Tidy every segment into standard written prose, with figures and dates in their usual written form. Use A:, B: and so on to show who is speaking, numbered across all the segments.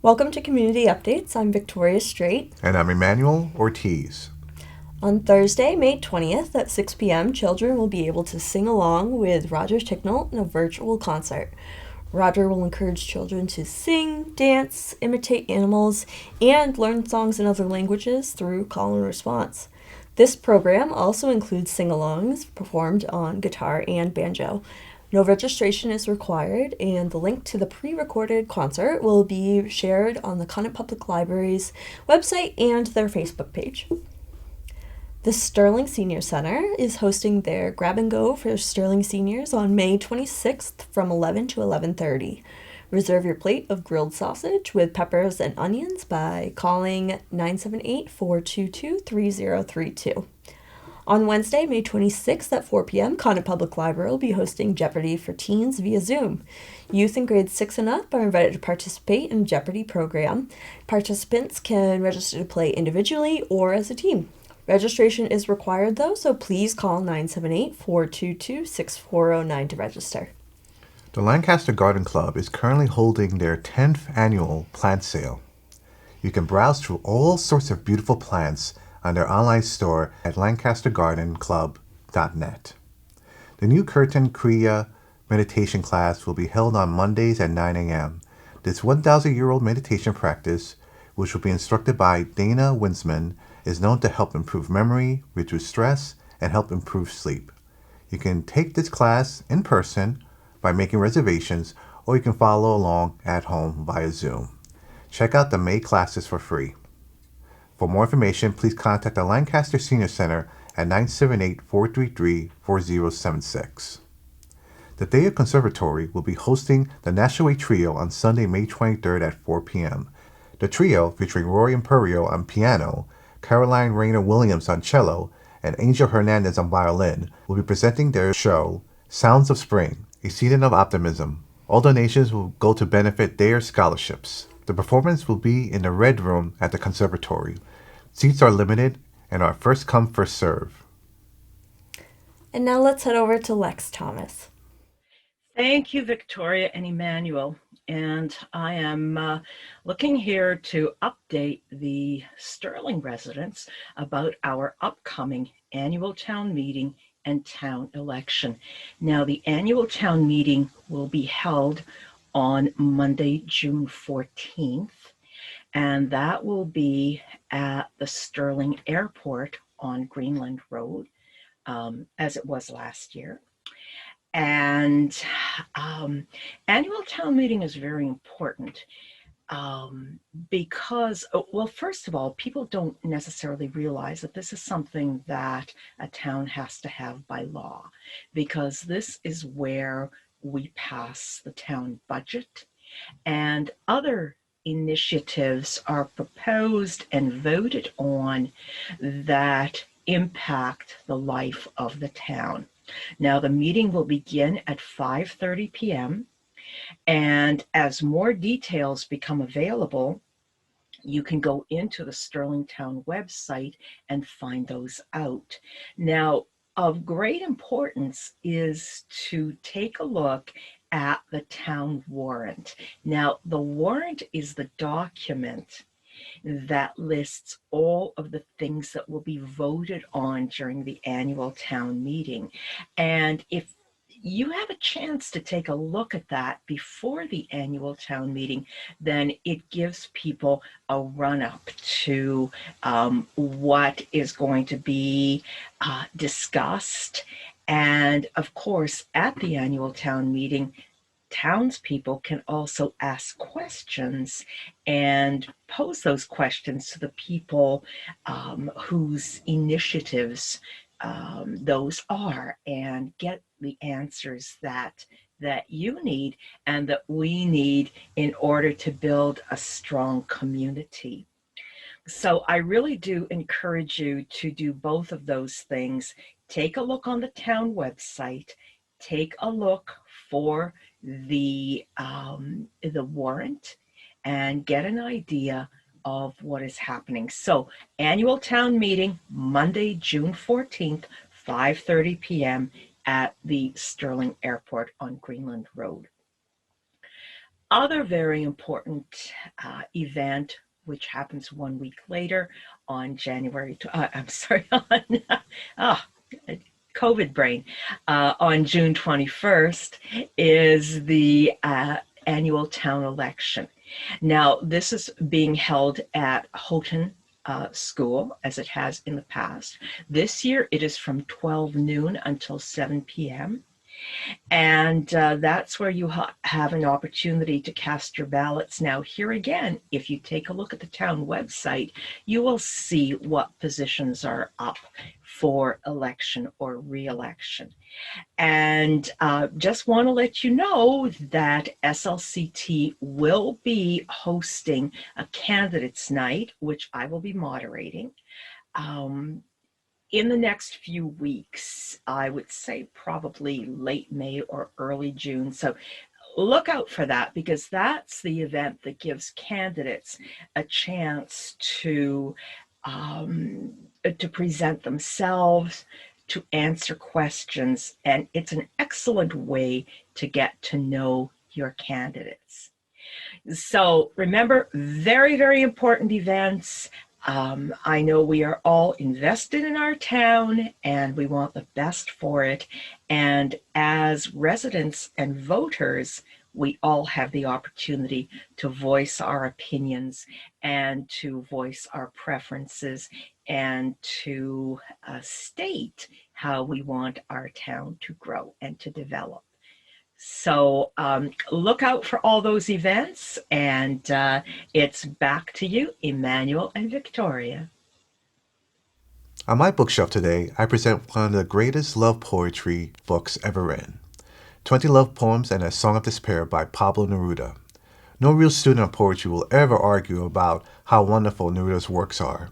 A: Welcome to Community Updates. I'm Victoria Straight.
B: And I'm Emmanuel Ortiz.
A: On Thursday, May 20th at 6 p.m., children will be able to sing along with Roger Ticknell in a virtual concert. Roger will encourage children to sing, dance, imitate animals, and learn songs in other languages through call and response. This program also includes sing-alongs performed on guitar and banjo. No registration is required, and the link to the pre-recorded concert will be shared on the Conant Public Library's website and their Facebook page. The Sterling Senior Center is hosting their Grab and Go for Sterling seniors on May 26th from 11 to 11:30. Reserve your plate of grilled sausage with peppers and onions by calling 978-422-3032. On Wednesday, May 26th at 4 p.m., Conant Public Library will be hosting Jeopardy for teens via Zoom. Youth in grades 6 and up are invited to participate in the Jeopardy program. Participants can register to play individually or as a team. Registration is required, though, so please call 978-422-6409 to register.
B: The Lancaster Garden Club is currently holding their 10th annual plant sale. You can browse through all sorts of beautiful plants on their online store at lancastergardenclub.net. The new Curtin Kriya meditation class will be held on Mondays at 9 a.m. This 1,000-year-old meditation practice, which will be instructed by Dana Winsman, is known to help improve memory, reduce stress, and help improve sleep. You can take this class in person by making reservations, or you can follow along at home via Zoom. Check out the May classes for free. For more information, please contact the Lancaster Senior Center at 978-433-4076. The Day of Conservatory will be hosting the National Way Trio on Sunday, May 23rd at 4 p.m. The trio, featuring Rory Imperio on piano, Caroline Rayner Williams on cello, and Angel Hernandez on violin, will be presenting their show, Sounds of Spring, a Season of Optimism. All donations will go to benefit their scholarships. The performance will be in the Red Room at the Conservatory. Seats are limited and are first come, first serve.
A: And now let's head over to Lex Thomas.
C: Thank you, Victoria and Emmanuel. And I am looking here to update the Sterling residents about our upcoming annual town meeting and town election. Now, the annual town meeting will be held on Monday, June 14th, and that will be at the Sterling Airport on Greenland Road, as it was last year. And annual town meeting is very important because, well, first of all, people don't necessarily realize that this is something that a town has to have by law, because this is where we pass the town budget, and other initiatives are proposed and voted on that impact the life of the town. Now, the meeting will begin at 5:30 p.m. And as more details become available, you can go into the Sterling Town website and find those out. Now, of great importance is to take a look at the town warrant. Now, the warrant is the document that lists all of the things that will be voted on during the annual town meeting. And if you have a chance to take a look at that before the annual town meeting, then it gives people a run-up to what is going to be discussed. And of course, at the annual town meeting, townspeople can also ask questions and pose those questions to the people whose initiatives those are, and get the answers that you need and that we need in order to build a strong community. So I really do encourage you to do both of those things. Take a look on the town website, take a look for the warrant, and get an idea of what is happening. So annual town meeting, Monday, June 14th, 5:30 p.m. at the Sterling Airport on Greenland Road. other very important event, which happens 1 week later on COVID brain, on June 21st, is the annual town election. Now, this is being held at Houghton School, as it has in the past. This year, it is from 12 noon until 7 p.m. And that's where you have an opportunity to cast your ballots. Now, here again, if you take a look at the town website, you will see what positions are up for election or re-election. And just want to let you know that SLCT will be hosting a candidates night, which I will be moderating. In the next few weeks, I would say probably late May or early June. So look out for that, because that's the event that gives candidates a chance to present themselves, to answer questions, and it's an excellent way to get to know your candidates. So remember, very, very important events. I know we are all invested in our town and we want the best for it. And as residents and voters, we all have the opportunity to voice our opinions and to voice our preferences and to state how we want our town to grow and to develop. So look out for all those events, and it's back to you, Emmanuel and Victoria.
B: On my bookshelf today, I present one of the greatest love poetry books ever written, 20 Love Poems and a Song of Despair by Pablo Neruda. No real student of poetry will ever argue about how wonderful Neruda's works are.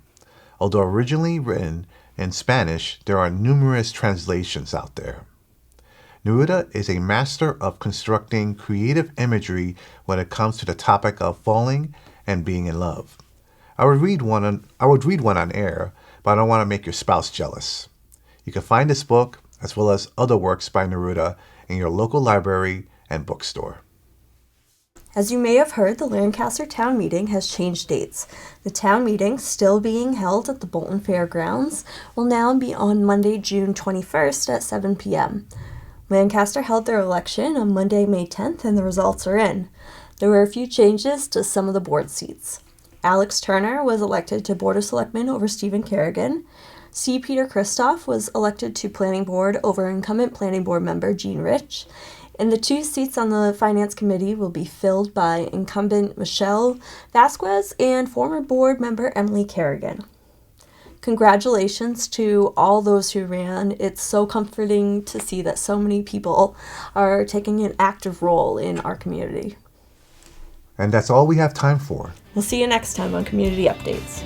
B: Although originally written in Spanish, there are numerous translations out there. Neruda is a master of constructing creative imagery when it comes to the topic of falling and being in love. I would read one on air, but I don't want to make your spouse jealous. You can find this book, as well as other works by Neruda, in your local library and bookstore.
A: As you may have heard, the Lancaster Town Meeting has changed dates. The town meeting, still being held at the Bolton Fairgrounds, will now be on Monday, June 21st at 7 p.m. Lancaster held their election on Monday, May 10th, and the results are in. There were a few changes to some of the board seats. Alex Turner was elected to Board of Selectmen over Stephen Kerrigan. C. Peter Christoph was elected to Planning Board over incumbent Planning Board member Jean Rich. And the 2 seats on the Finance Committee will be filled by incumbent Michelle Vasquez and former board member Emily Kerrigan. Congratulations to all those who ran. It's so comforting to see that so many people are taking an active role in our community.
B: And that's all we have time for.
A: We'll see you next time on Community Updates.